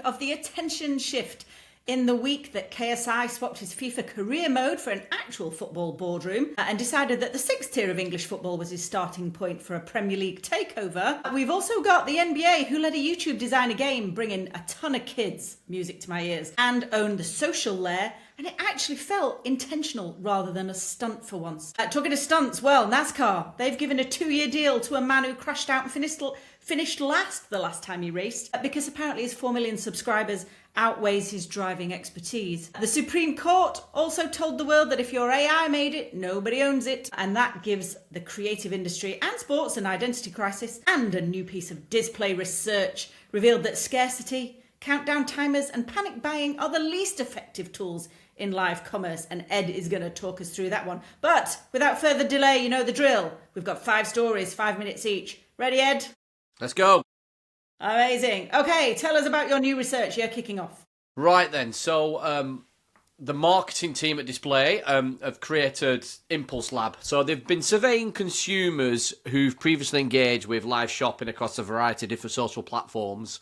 of the attention shift in the week that KSI swapped his FIFA career mode for an actual football boardroom and decided that the sixth tier of English football was his starting point for a Premier League takeover. We've also got the NBA, who let a YouTube design a game, bringing a ton of kids, music to my ears, and own the social layer. And it actually felt intentional rather than a stunt for once. Talking of stunts, well, NASCAR, they've given a 2-year deal to a man who crashed out and finished last the last time he raced because apparently his 4 million subscribers outweighs his driving expertise. The Supreme Court also told the world that if your AI made it, nobody owns it. And that gives the creative industry and sports an identity crisis. And a new piece of display research revealed that scarcity, countdown timers and panic buying are the least effective tools in live commerce, and Ed is going to talk us through that one. But without further delay, you know the drill. We've got 5 stories, 5 minutes each. Ready, Ed? Let's go. Amazing. Okay, tell us about your new research. You're kicking off. Right then, so the marketing team at Display have created Impulse Lab. So they've been surveying consumers who've previously engaged with live shopping across a variety of different social platforms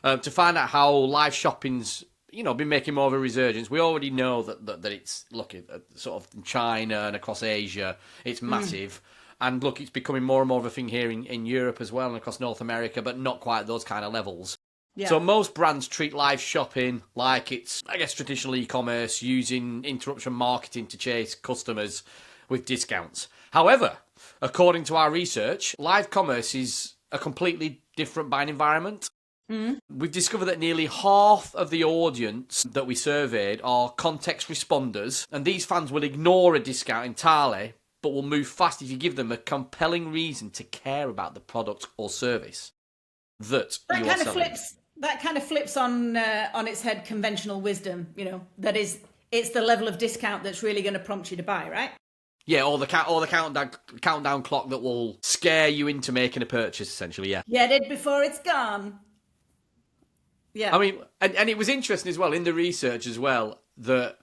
to find out how live shopping's been making more of a resurgence. We already know that it's, look, sort of in China and across Asia, it's massive. And look, it's becoming more and more of a thing here in Europe as well and across North America, but not quite at those kind of levels. Yeah. So most brands treat live shopping like it's, I guess, traditional e-commerce, using interruption marketing to chase customers with discounts. However, according to our research, live commerce is a completely different buying environment. We've discovered that nearly half of the audience that we surveyed are context responders, and these fans will ignore a discount entirely, but will move fast if you give them a compelling reason to care about the product or service that you are selling. That kind of flips on its head conventional wisdom, that is, it's the level of discount that's really going to prompt you to buy, right? Yeah, or the countdown clock that will scare you into making a purchase, essentially, yeah. Get it before it's gone. Yeah. I mean, and it was interesting as well in the research as well that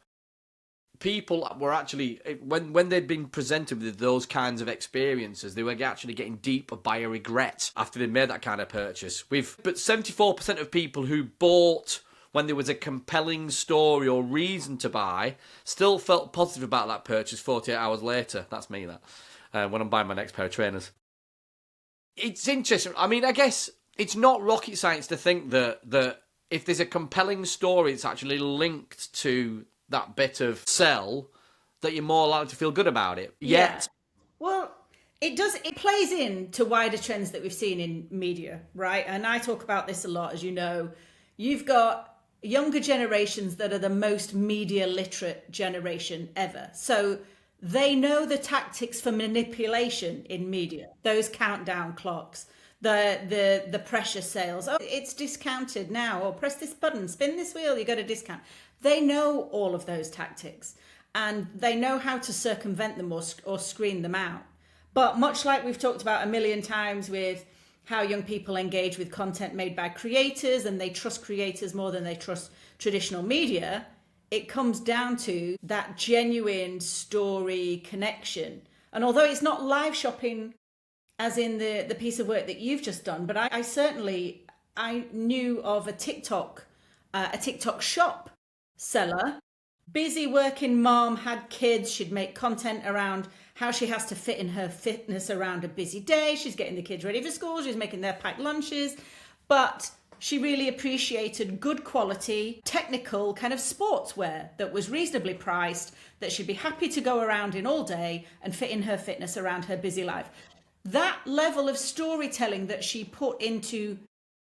people were actually, when they'd been presented with those kinds of experiences, they were actually getting deep buyer regret after they made that kind of purchase. But 74% of people who bought when there was a compelling story or reason to buy still felt positive about that purchase 48 hours later. That's me, that. When I'm buying my next pair of trainers. It's interesting. I mean, I guess it's not rocket science to think that if there's a compelling story, it's actually linked to that bit of sell, that you're more likely to feel good about it. Yeah. Well, it plays into wider trends that we've seen in media, right? And I talk about this a lot, as you know. You've got younger generations that are the most media literate generation ever. So they know the tactics for manipulation in media, those countdown clocks, the pressure sales. Oh, it's discounted now. Or press this button, spin this wheel, you got a discount. They know all of those tactics and they know how to circumvent them or screen them out. But much like we've talked about a million times with how young people engage with content made by creators and they trust creators more than they trust traditional media, it comes down to that genuine story connection. And although it's not live shopping as in the piece of work that you've just done, but I knew of a TikTok shop seller, busy working mom, had kids, she'd make content around how she has to fit in her fitness around a busy day. She's getting the kids ready for school, she's making their packed lunches, but she really appreciated good quality, technical kind of sportswear that was reasonably priced, that she'd be happy to go around in all day and fit in her fitness around her busy life. That level of storytelling that she put into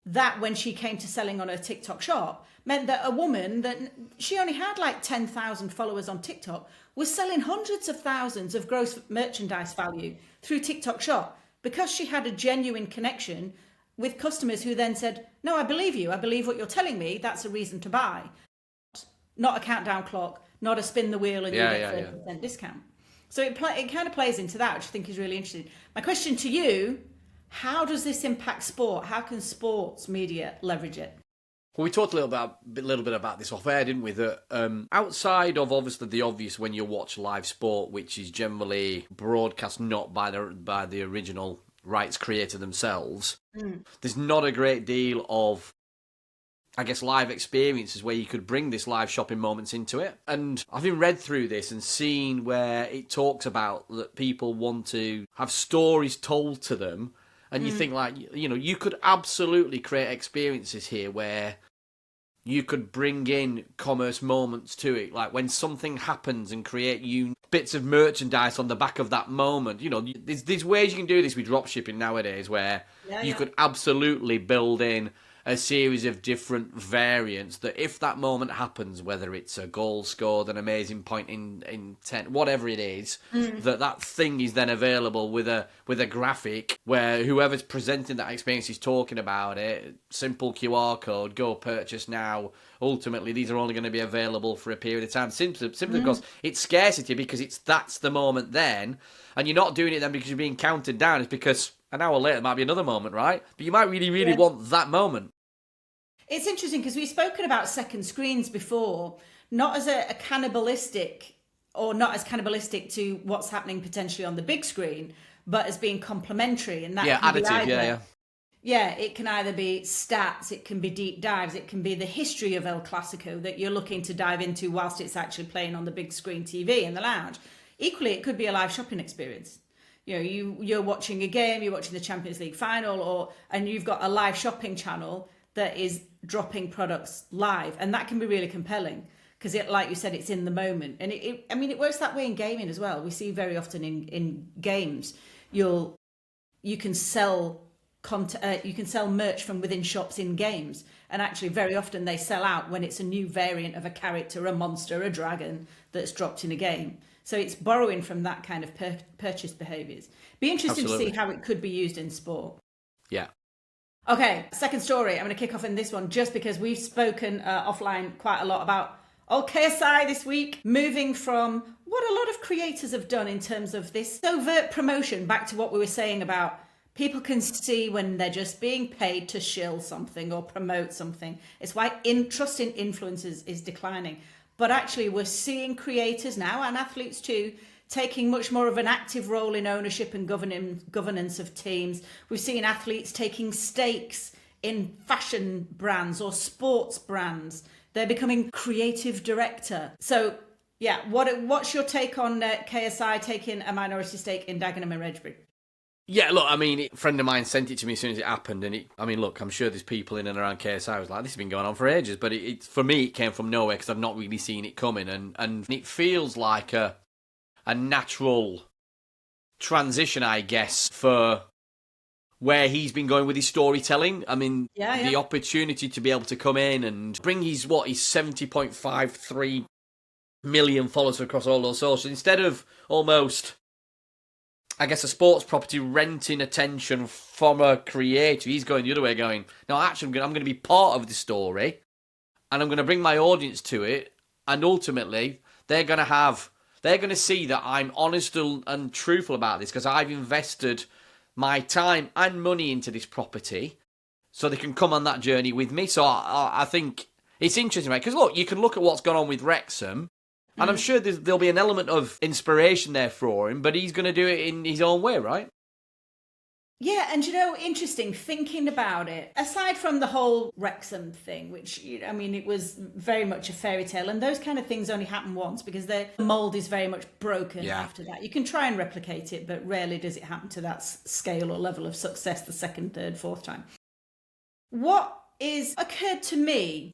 that when she came to selling on her TikTok shop meant that a woman that she only had like 10,000 followers on TikTok was selling hundreds of thousands of gross merchandise value through TikTok shop because she had a genuine connection with customers who then said, no, I believe you. I believe what you're telling me. That's a reason to buy. Not a countdown clock, not a spin the wheel and you get 30% discount. So it kind of plays into that, which I think is really interesting. My question to you, how does this impact sport? How can sports media leverage it? Well, we talked a little bit about this off air, didn't we? That outside of obviously the obvious when you watch live sport, which is generally broadcast not by the original rights creator themselves, there's not a great deal of I guess, live experiences where you could bring this live shopping moments into it. And having read through this and seen where it talks about that people want to have stories told to them, and you think like, you could absolutely create experiences here where you could bring in commerce moments to it, like when something happens and create you bits of merchandise on the back of that moment. There's ways you can do this with dropshipping nowadays where you could absolutely build in a series of different variants that if that moment happens, whether it's a goal scored, an amazing point in 10, whatever it is, that thing is then available with a graphic where whoever's presenting that experience is talking about it, simple QR code, go purchase now. Ultimately, these are only going to be available for a period of time, simply because it's scarcity, because that's the moment then, and you're not doing it then because you're being counted down. It's because an hour later might be another moment, right? But you might really want that moment. It's interesting because we've spoken about second screens before, not as a cannibalistic, or not as cannibalistic to what's happening potentially on the big screen, but as being complementary. And that can additive, be yeah. Yeah, it can either be stats, it can be deep dives, it can be the history of El Clasico that you're looking to dive into whilst it's actually playing on the big screen TV in the lounge. Equally, it could be a live shopping experience. You're watching a game, you're watching the Champions League final, and you've got a live shopping channel that is dropping products live, and that can be really compelling because like you said, it's in the moment. And it works that way in gaming as well. We see very often in games, you can sell you can sell merch from within shops in games, and actually very often they sell out when it's a new variant of a character, a monster, a dragon that's dropped in a game. So it's borrowing from that kind of purchase behaviours. Be interesting to see how it could be used in sport. Yeah. Okay, second story. I'm going to kick off in this one just because we've spoken offline quite a lot about KSI this week, moving from what a lot of creators have done in terms of this overt promotion, back to what we were saying about people can see when they're just being paid to shill something or promote something. It's why trust in influencers is declining. But actually, we're seeing creators now, and athletes too, taking much more of an active role in ownership and governance of teams. We've seen athletes taking stakes in fashion brands or sports brands. They're becoming creative director. So, yeah, what's your take on KSI taking a minority stake in Dagenham and Redbury? Yeah, look, a friend of mine sent it to me as soon as it happened, and I'm sure there's people in and around KSI who was like, this has been going on for ages, but for me, it came from nowhere because I've not really seen it coming, and it feels like a natural transition, I guess, for where he's been going with his storytelling. The opportunity to be able to come in and bring his 70.53 million followers across all those socials, instead of almost, I guess, a sports property renting attention from a creator, he's going the other way, going, no, actually, I'm going to be part of the story, and I'm going to bring my audience to it, and ultimately, they're going to see that I'm honest and truthful about this because I've invested my time and money into this property, so they can come on that journey with me. So I think it's interesting, right? Because look, you can look at what's gone on with Wrexham, and I'm sure there'll be an element of inspiration there for him, but he's going to do it in his own way, right? Yeah, and interesting thinking about it. Aside from the whole Wrexham thing, which, it was very much a fairy tale, and those kind of things only happen once because the mould is very much broken after that. You can try and replicate it, but rarely does it happen to that scale or level of success the second, third, fourth time. What is occurred to me,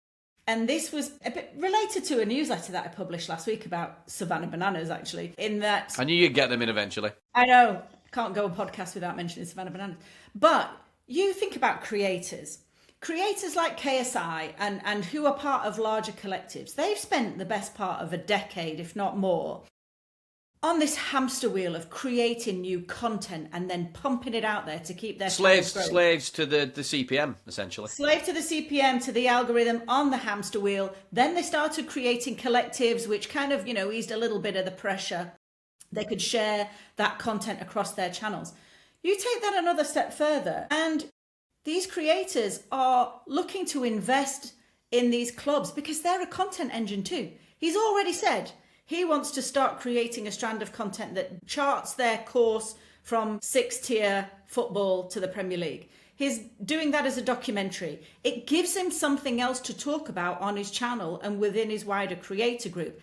and this was a bit related to a newsletter that I published last week about Savannah Bananas, actually, in that... I knew you'd get them in eventually. I know. Can't go a podcast without mentioning Savannah Bananas. But you think about creators like KSI and who are part of larger collectives. They've spent the best part of a decade, if not more, on this hamster wheel of creating new content and then pumping it out there to keep their slaves to the CPM, essentially. Slave to the CPM, to the algorithm on the hamster wheel. Then they started creating collectives, which kind of, eased a little bit of the pressure. They could share that content across their channels. You take that another step further, and these creators are looking to invest in these clubs because they're a content engine too. He's already said he wants to start creating a strand of content that charts their course from 6-tier football to the Premier League. He's doing that as a documentary. It gives him something else to talk about on his channel and within his wider creator group.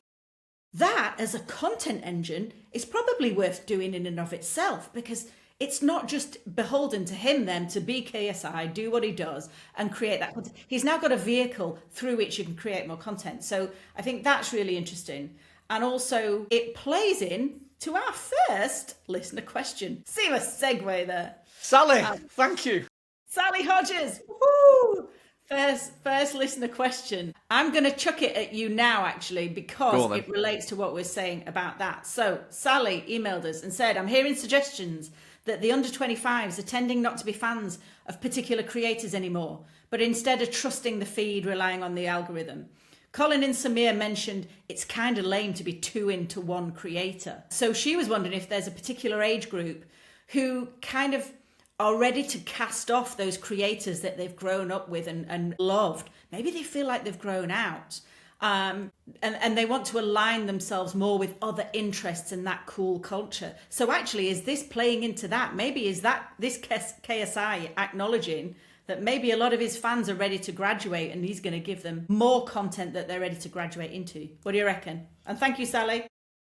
That, as a content engine, is probably worth doing in and of itself, because it's not just beholden to him then to be KSI, do what he does and create that content. He's now got a vehicle through which you can create more content. So I think that's really interesting. And also it plays in to our first listener question. Seamless segue there. Sally, thank you. Sally Hodges. Woo! First listener question. I'm going to chuck it at you now, actually, because it relates to what we're saying about that. So Sally emailed us and said, I'm hearing suggestions that the under 25s are tending not to be fans of particular creators anymore, but instead are trusting the feed, relying on the algorithm. Colin and Samir mentioned it's kind of lame to be too into one creator. So she was wondering if there's a particular age group who kind of are ready to cast off those creators that they've grown up with and loved. Maybe they feel like they've grown out. And they want to align themselves more with other interests in that cool culture. So actually, is this playing into that? Maybe is that this KSI acknowledging that maybe a lot of his fans are ready to graduate and he's going to give them more content that they're ready to graduate into? What do you reckon? And thank you, Sally.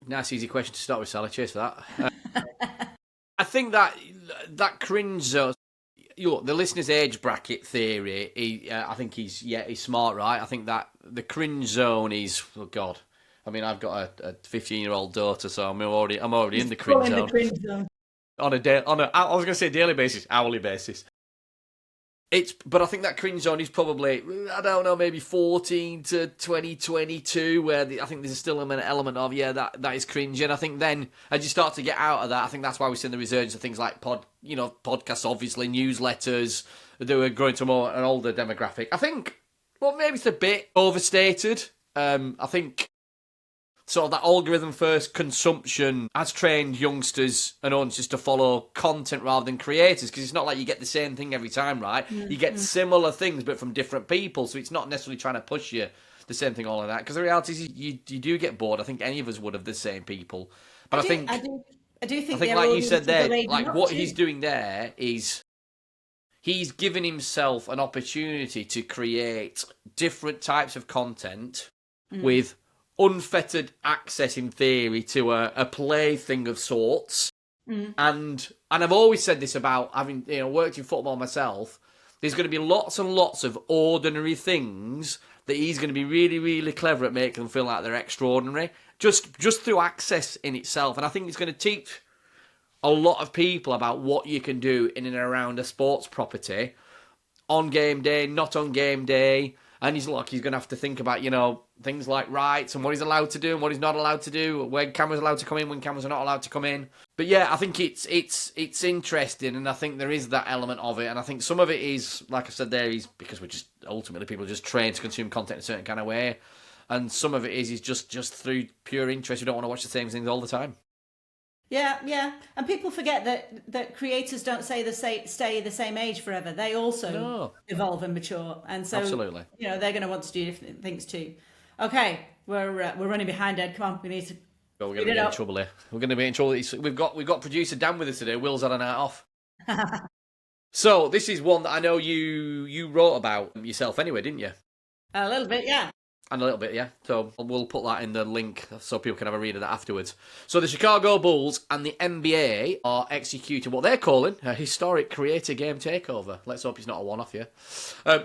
Nice, easy question to start with, Sally. Cheers for that. I think that cringe zone, the listener's age bracket theory, I think he's smart, right? I think that the cringe zone is, oh God. I mean, I've got a 15-year-old daughter, so I'm already in the cringe zone. The cringe zone. I was going to say daily basis, hourly basis. But I think that cringe zone is probably, I don't know, maybe 14 to 2022, where I think there's still an element of, that is cringe. And I think then, as you start to get out of that, I think that's why we're seeing the resurgence of things like podcasts, obviously, newsletters, that are growing to an older demographic. I think, well, maybe it's a bit overstated. I think sort of that algorithm-first consumption has trained youngsters and audiences to follow content rather than creators, because it's not like you get the same thing every time, right? Mm-hmm. You get similar things, but from different people, so it's not necessarily trying to push you the same thing, all of that. Because the reality is you do get bored. I think any of us would of the same people. But I do think like you said there, like what he's doing there is he's giving himself an opportunity to create different types of content with unfettered access, in theory, to a plaything of sorts. And I've always said this about having worked in football myself. There's going to be lots and lots of ordinary things that he's going to be really, really clever at making them feel like they're extraordinary, just through access in itself. And I think it's going to teach a lot of people about what you can do in and around a sports property on game day, not on game day. And he's going to have to think about, things like rights and what he's allowed to do and what he's not allowed to do, when cameras are allowed to come in, when cameras are not allowed to come in. But yeah, I think it's interesting, and I think there is that element of it. And I think some of it is, like I said there, is because we're just, ultimately, people are just trained to consume content in a certain kind of way. And some of it is just through pure interest. You don't want to watch the same things all the time. Yeah. And people forget that creators don't stay the same age forever. They also evolve and mature. And so, absolutely, they're going to want to do different things too. Okay, we're running behind, Ed. Come on, we need to. Well, we're going to be in trouble here. We're going to be in trouble. We've got producer Dan with us today. Will's had a night off. So this is one that I know you wrote about yourself anyway, didn't you? A little bit, yeah. And a little bit, yeah. So we'll put that in the link so people can have a read of that afterwards. So the Chicago Bulls and the NBA are executing what they're calling a historic creator game takeover. Let's hope it's not a one-off, yeah.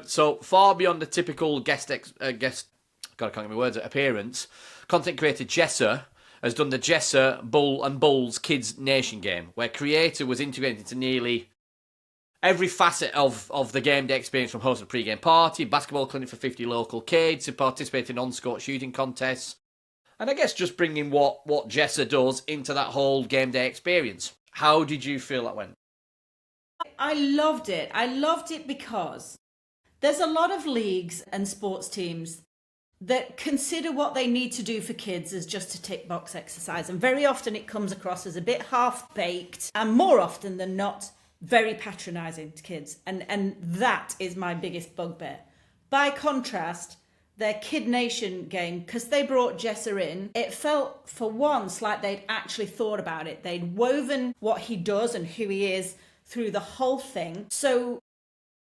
So far beyond the typical guest, God, I can't get my words, appearance, content creator Jesser has done the Jesser Bull and Bulls Kids Nation game, where creator was integrated into nearly every facet of the game day experience, from hosting a pre-game party, basketball clinic for 50 local kids, to participate in on-court shooting contests, and I guess just bringing what Jesser does into that whole game day experience. How did you feel that went? I loved it. I loved it because there's a lot of leagues and sports teams that consider what they need to do for kids as just a tick box exercise. And very often it comes across as a bit half-baked, and more often than not, very patronising to kids. And that is my biggest bugbear. By contrast, their Kid Nation game, because they brought Jesser in, it felt for once like they'd actually thought about it. They'd woven what he does and who he is through the whole thing. So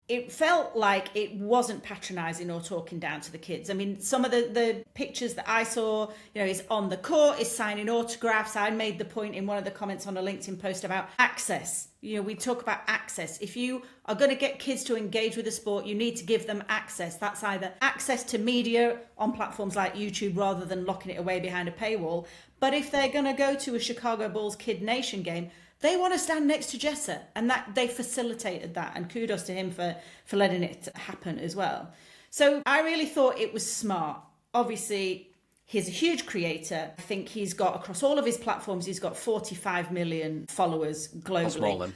it felt like it wasn't patronizing or talking down to the kids. I mean, some of the pictures that I saw, he's on the court, is signing autographs. I made the point in one of the comments on a LinkedIn post about access. We talk about access. If you are going to get kids to engage with the sport, you need to give them access. That's either access to media on platforms like YouTube rather than locking it away behind a paywall. But if they're going to go to a Chicago Bulls Kid Nation game, they want to stand next to Jesser, and that they facilitated that, and kudos to him for letting it happen as well. So I really thought it was smart. Obviously, he's a huge creator. I think he's got, across all of his platforms, he's got 45 million followers globally. That's small then.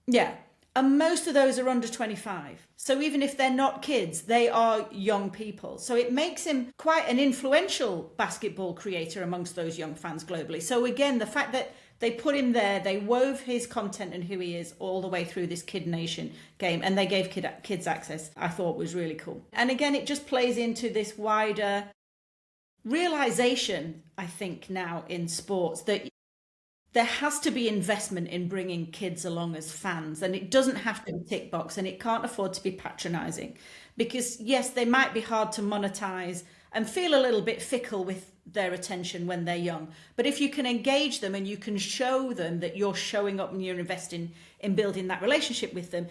Yeah. And most of those are under 25. So even if they're not kids, they are young people. So it makes him quite an influential basketball creator amongst those young fans globally. So again, the fact that they put him there, they wove his content and who he is all the way through this Kid Nation game, and they gave kids access, I thought was really cool. And again, it just plays into this wider realization, I think, now in sports, that there has to be investment in bringing kids along as fans, and it doesn't have to be tick box, and it can't afford to be patronizing, because yes, they might be hard to monetize and feel a little bit fickle with their attention when they're young. But if you can engage them and you can show them that you're showing up and you're investing in building that relationship with them,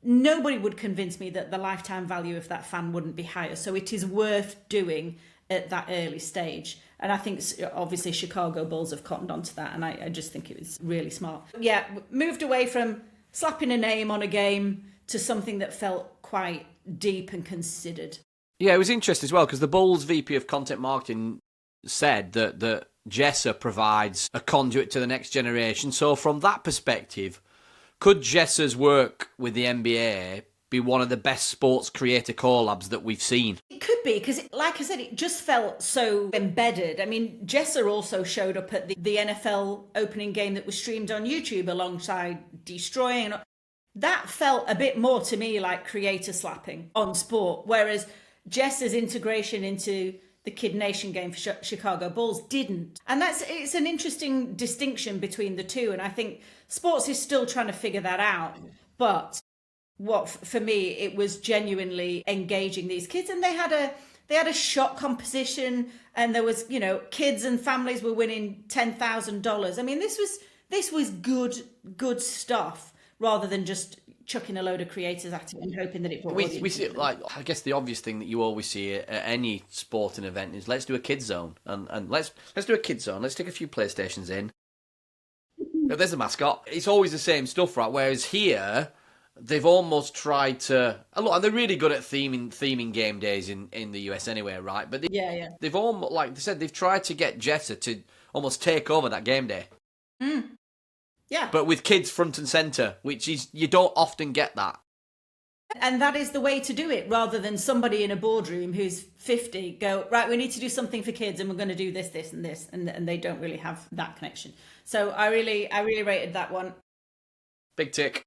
nobody would convince me that the lifetime value of that fan wouldn't be higher. So it is worth doing at that early stage. And I think obviously Chicago Bulls have cottoned onto that, and I just think it was really smart. Yeah, moved away from slapping a name on a game to something that felt quite deep and considered. Yeah, it was interesting as well, because the Bulls VP of Content Marketing said that Jesser provides a conduit to the next generation. So from that perspective, could Jesser's work with the NBA be one of the best sports creator collabs that we've seen? It could be, because like I said, it just felt so embedded. I mean, Jesser also showed up at the NFL opening game that was streamed on YouTube alongside Destroying. That felt a bit more to me like creator slapping on sport, whereas Jesser's integration into the Kid Nation game for Chicago Bulls didn't. And it's an interesting distinction between the two. And I think sports is still trying to figure that out. But for me, it was genuinely engaging these kids. And they had a shot composition, and there was, kids and families were winning $10,000. I mean, this was good stuff, rather than just chucking a load of creators at it and hoping that it brought audience. We see, like, I guess the obvious thing that you always see at any sporting event is, let's do a kids zone, and let's do a kids zone. Let's take a few PlayStations in. There's a mascot. It's always the same stuff, right? Whereas here, they've almost tried to. And they're really good at theming game days in the US anyway, right? But they've almost, like they said, they've tried to get Jesser to almost take over that game day. Mm. Yeah. But with kids front and centre, which is, you don't often get that. And that is the way to do it, rather than somebody in a boardroom who's 50 go, right, we need to do something for kids and we're going to do this, this and this. And they don't really have that connection. So I really rated that one. Big tick.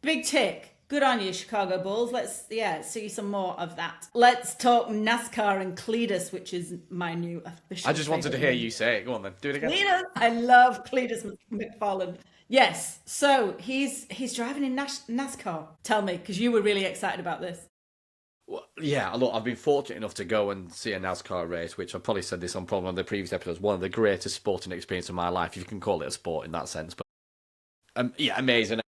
Big tick. Good on you, Chicago Bulls. Let's see some more of that. Let's talk NASCAR and Cletus, which is my new official. I just wanted to hear you say it. Go on then, do it again. Cletus. I love Cletus McFarland. Yes, so he's driving in NASCAR. Tell me, because you were really excited about this. Well, yeah, look, I've been fortunate enough to go and see a NASCAR race, which I probably said this on probably one of the previous episodes, one of the greatest sporting experiences of my life, if you can call it a sport in that sense. But yeah, amazing.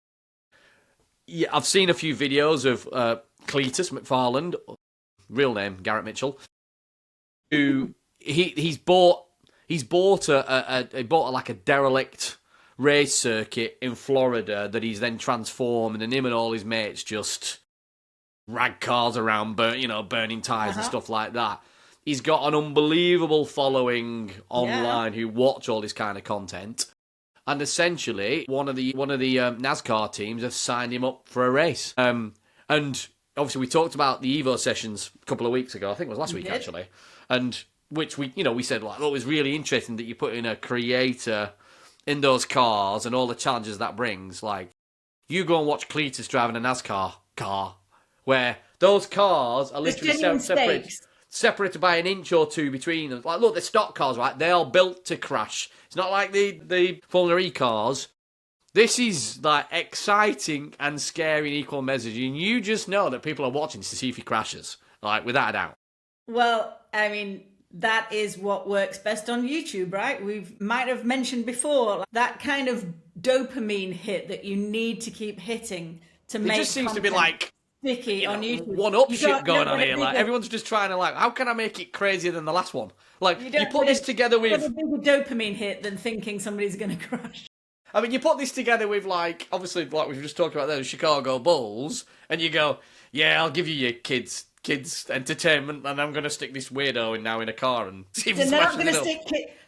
Yeah, I've seen a few videos of Cletus McFarland, real name Garrett Mitchell, who he bought like a derelict race circuit in Florida that he's then transformed, and him and all his mates just rag cars around, burning tires and stuff like that. He's got an unbelievable following online who watch all this kind of content. And essentially, one of the NASCAR teams have signed him up for a race. And obviously, we talked about the Evo sessions a couple of weeks ago. I think it was last week, actually. And which we said, like, it was really interesting that you put in a creator in those cars and all the challenges that brings. Like, you go and watch Cletus driving a NASCAR car, where those cars are literally separated by an inch or two between them. Like, look, they're stock cars, right? They are built to crash. It's not like the Formula E cars. This is like exciting and scary in equal measure. And you just know that people are watching to see if he crashes, like without a doubt. Well, I mean, that is what works best on YouTube, right? We might have mentioned before that kind of dopamine hit that you need to keep hitting to make. It just seems to be like sticky on YouTube. One-up shit going on here. Like everyone's just trying to how can I make it crazier than the last one? Like you put this together with a bigger dopamine hit than thinking somebody's going to crash. I mean, you put this together with obviously like we've just talked about there, the Chicago Bulls, and you go, yeah, I'll give you your kids entertainment, and I'm going to stick this weirdo in a car and see if he smashes it up.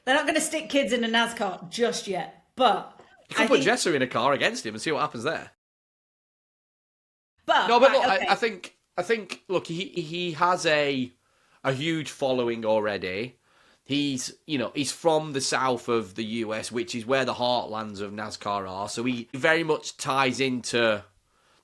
They're not going to stick kids in a NASCAR just yet, but you could put Jesser in a car against him and see what happens there. But no, but look, okay. I think look, he has a huge following already. He's from the south of the US, which is where the heartlands of NASCAR are. So he very much ties into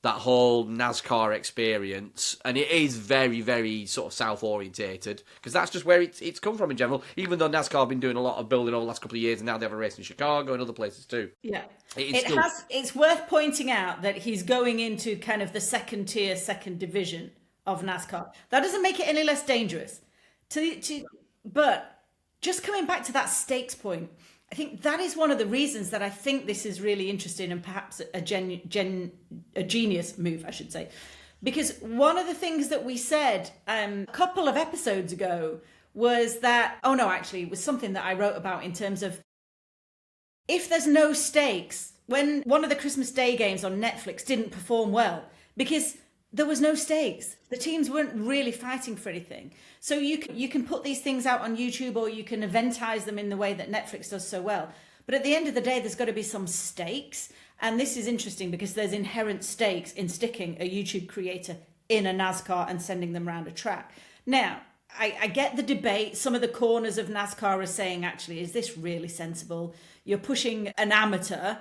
that whole NASCAR experience, and it is very, very sort of south orientated because that's just where it's come from in general. Even though NASCAR have been doing a lot of building over the last couple of years, and now they have a race in Chicago and other places too. Yeah, it's worth pointing out that he's going into kind of the second tier, second division of NASCAR. That doesn't make it any less dangerous. But just coming back to that stakes point, I think that is one of the reasons that I think this is really interesting and perhaps a genius move, I should say. Because one of the things that we said a couple of episodes ago was that, it was something that I wrote about in terms of if there's no stakes, when one of the Christmas Day games on Netflix didn't perform well, because there was no stakes. The teams weren't really fighting for anything. So you can put these things out on YouTube or you can eventize them in the way that Netflix does so well. But at the end of the day, there's got to be some stakes. And this is interesting because there's inherent stakes in sticking a YouTube creator in a NASCAR and sending them around a track. Now, I get the debate. Some of the corners of NASCAR are saying, actually, is this really sensible? You're pushing an amateur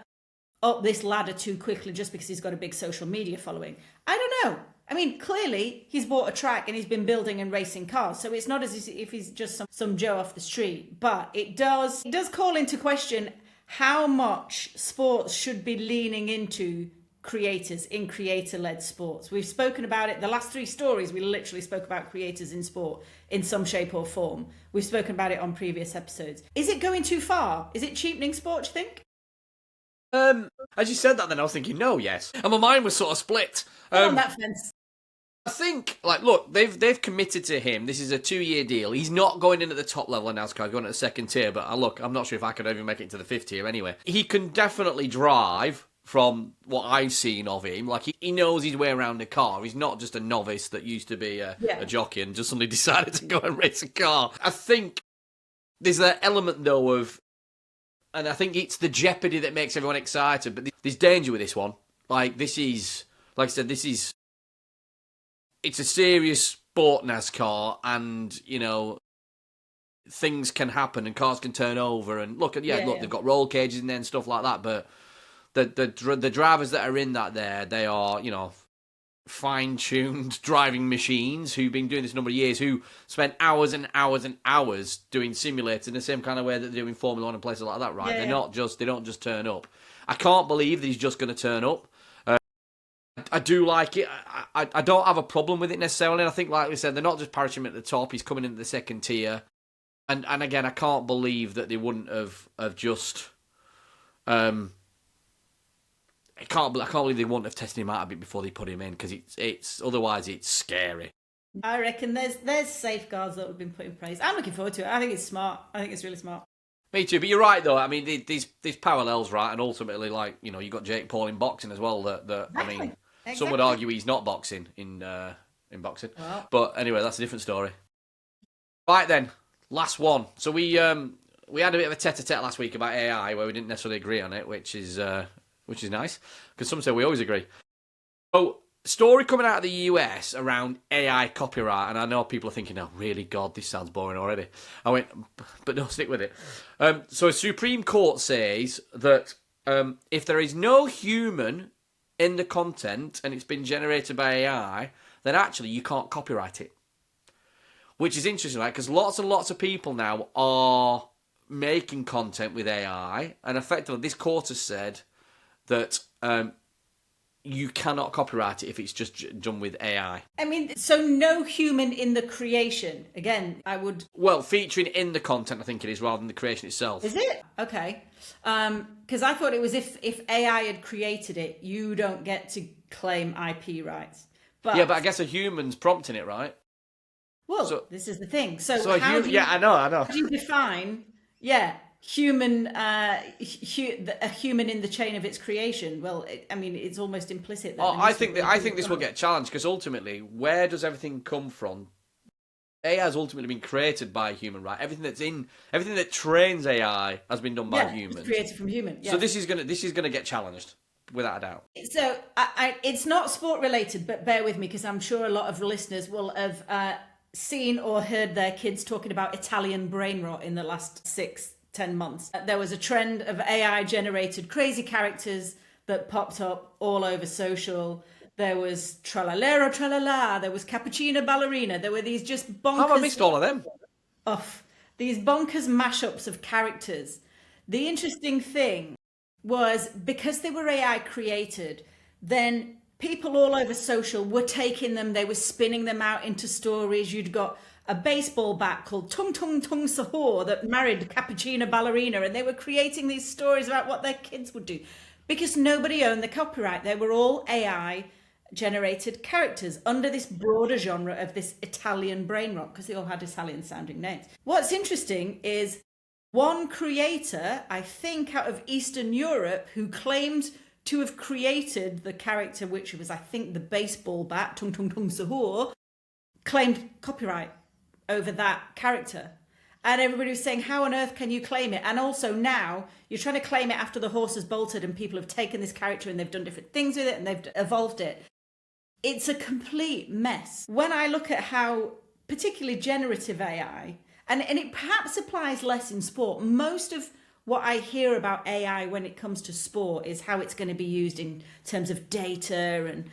up this ladder too quickly just because he's got a big social media following. I don't know. I mean, clearly he's bought a track and he's been building and racing cars, so it's not as if he's just some Joe off the street. But it does call into question how much sports should be leaning into creators in creator-led sports. We've spoken about it. The last 3 stories, we literally spoke about creators in sport in some shape or form. We've spoken about it on previous episodes. Is it going too far? Is it cheapening sport, do you think? As you said that, then I was thinking, no, yes. And my mind was sort of split. On that fence. I think, look, they've committed to him. This is a 2-year deal. He's not going in at the top level of NASCAR, going at the second tier. But look, I'm not sure if I could even make it to the 5th tier anyway. He can definitely drive from what I've seen of him. Like, he knows his way around a car. He's not just a novice that used to be a jockey and just suddenly decided to go and race a car. I think there's that element, though, of... And I think it's the jeopardy that makes everyone excited. But there's danger with this one. Like, this is... Like I said, it's a serious sport, NASCAR, and, things can happen and cars can turn over. And look, they've got roll cages in there and stuff like that. But the drivers that are in they are, fine-tuned driving machines who've been doing this a number of years, who spend hours and hours and hours doing simulators in the same kind of way that they're doing Formula 1 and places like that, right? They don't just turn up. I can't believe that he's just going to turn up. I do like it. I don't have a problem with it necessarily. And I think, like we said, they're not just parachuting at the top. He's coming into the second tier. And again, I can't believe that they wouldn't have just... I can't believe they wouldn't have tested him out a bit before they put him in, because otherwise it's scary. I reckon there's safeguards that have been put in place. I'm looking forward to it. I think it's smart. I think it's really smart. Me too, but you're right though. I mean, these parallels, right? And ultimately, you got Jake Paul in boxing as well. Exactly. Some would argue he's not boxing in boxing, but anyway, that's a different story. Right then, last one. So we had a bit of a tete-a-tete last week about AI, where we didn't necessarily agree on it, which is nice, because some say we always agree. So, story coming out of the US around AI copyright, and I know people are thinking, oh, really, God, this sounds boring already. I went, but no, stick with it. So, a Supreme Court says that if there is no human in the content and it's been generated by AI, then actually you can't copyright it. Which is interesting, right? Because lots and lots of people now are making content with AI, and effectively this court has said that you cannot copyright it if it's just done with AI. I mean, so no human in the creation. Again, I would... Well, featuring in the content, I think it is, rather than the creation itself. Is it? Okay. Because I thought it was if AI had created it, you don't get to claim IP rights. But Yeah, but I guess a human's prompting it, right? Well, this is the thing. So I know. How do you define, human, a human in the chain of its creation? Well, it's almost implicit. That I think this will get challenged because ultimately, where does everything come from? AI has ultimately been created by a human, right? Everything that trains AI has been done by humans. It's created from human. Yeah. So this is gonna get challenged without a doubt. So it's not sport related, but bear with me because I'm sure a lot of listeners will have seen or heard their kids talking about Italian brain rot in the last 6-10 months. There was a trend of AI generated crazy characters that popped up all over social. There was Tralalero Tralala, there was Cappuccino Ballerina, there were these just bonkers... How have I missed all of them? These bonkers mashups of characters. The interesting thing was, because they were AI created, then people all over social were taking them, they were spinning them out into stories. You'd got a baseball bat called Tung Tung Tung Sahur that married Cappuccino Ballerina, and they were creating these stories about what their kids would do. Because nobody owned the copyright. They were all AI generated characters under this broader genre of this Italian brain rot, because they all had Italian sounding names. What's interesting is one creator, I think out of Eastern Europe, who claimed to have created the character, which was, I think, the baseball bat, Tung Tung Tung Sahur, claimed copyright over that character. And everybody was saying, how on earth can you claim it? And also now you're trying to claim it after the horse has bolted and people have taken this character and they've done different things with it and they've evolved it. It's a complete mess. When I look at how, particularly generative AI, and it perhaps applies less in sport, most of what I hear about AI when it comes to sport is how it's going to be used in terms of data and,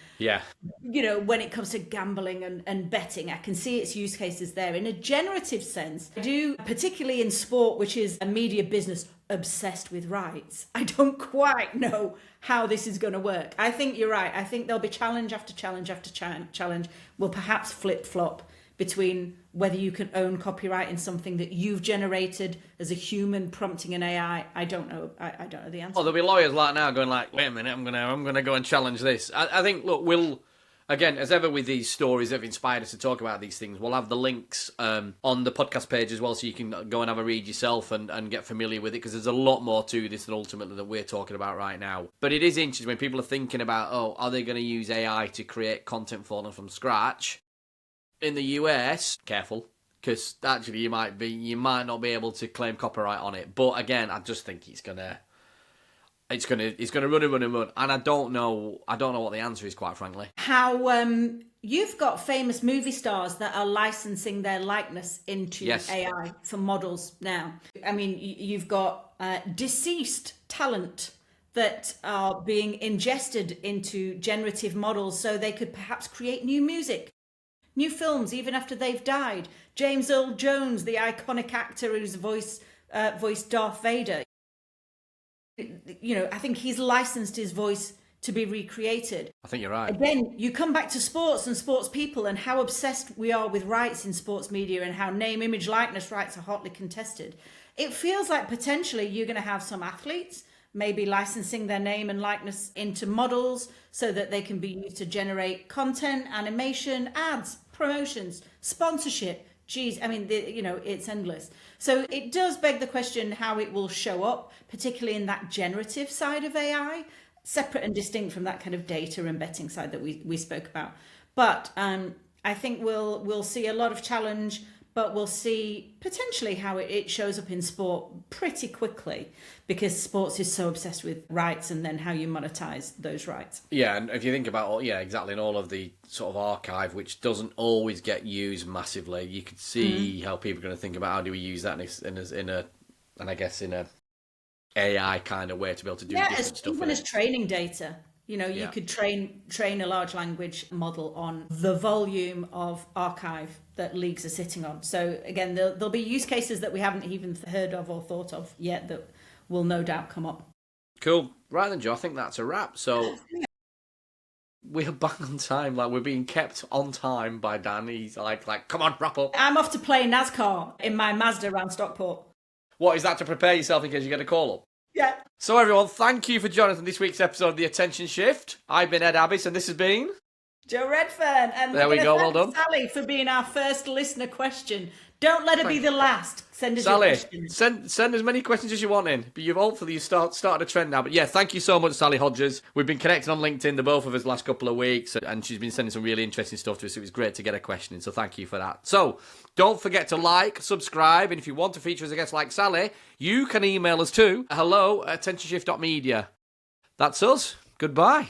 when it comes to gambling and betting. I can see its use cases there. In a generative sense, I do, particularly in sport, which is a media business obsessed with rights, I don't quite know how this is going to work. I think you're right. I think there'll be challenge after challenge after challenge. We'll perhaps flip-flop between whether you can own copyright in something that you've generated as a human prompting an AI. I don't know. I don't know the answer. Oh, there'll be lawyers like now going like, wait a minute, I'm gonna go and challenge this. I think, look, we'll, again, as ever with these stories that have inspired us to talk about these things, we'll have the links on the podcast page as well, so you can go and have a read yourself and get familiar with it, because there's a lot more to this than ultimately that we're talking about right now. But it is interesting when people are thinking about, are they going to use AI to create content for them from scratch? In the US, careful, because actually you might not be able to claim copyright on it. But again, I just think it's gonna run, and I don't know what the answer is, quite frankly. How you've got famous movie stars that are licensing their likeness into AI for models now. I mean, you've got deceased talent that are being ingested into generative models so they could perhaps create new music, new films, even after they've died. James Earl Jones, the iconic actor whose voiced Darth Vader, I think he's licensed his voice to be recreated. I think you're right. Again, you come back to sports and sports people and how obsessed we are with rights in sports media and how name, image, likeness rights are hotly contested. It feels like potentially you're going to have some athletes maybe licensing their name and likeness into models so that they can be used to generate content, animation, ads, promotions, sponsorship. Geez, I mean, it's endless. So it does beg the question how it will show up, particularly in that generative side of AI, separate and distinct from that kind of data and betting side that we spoke about. But I think we'll see a lot of challenge, but we'll see potentially how it shows up in sport pretty quickly, because sports is so obsessed with rights and then how you monetize those rights. Yeah, and if you think about, exactly, in all of the sort of archive, which doesn't always get used massively, you could see how people are going to think about how do we use that in a AI kind of way to be able to do different stuff. Even as training data. You could train a large language model on the volume of archive that leagues are sitting on. So again, there'll be use cases that we haven't even heard of or thought of yet that will no doubt come up. Cool. Right then, Joe, I think that's a wrap. So we're back on time. Like, we're being kept on time by Dan. He's like, come on, wrap up. I'm off to play NASCAR in my Mazda around Stockport. What is that, to prepare yourself in case you get a call up? Yeah. So everyone, thank you for joining us on this week's episode of The Attention Shift. I've been Ed Abbis, and this has been Joe Redfern. And there we go, well done. Sally for being our first listener question. Don't let it be the last. Send us your Sally, questions. send as many questions as you want in. But hopefully you started a trend now. But yeah, thank you so much, Sally Hodges. We've been connecting on LinkedIn, the both of us, the last couple of weeks, and she's been sending some really interesting stuff to us. It was great to get a question in, so thank you for that. So don't forget to like, subscribe, and if you want to feature as a guest like Sally, you can email us to hello@attentionshift.media. That's us. Goodbye.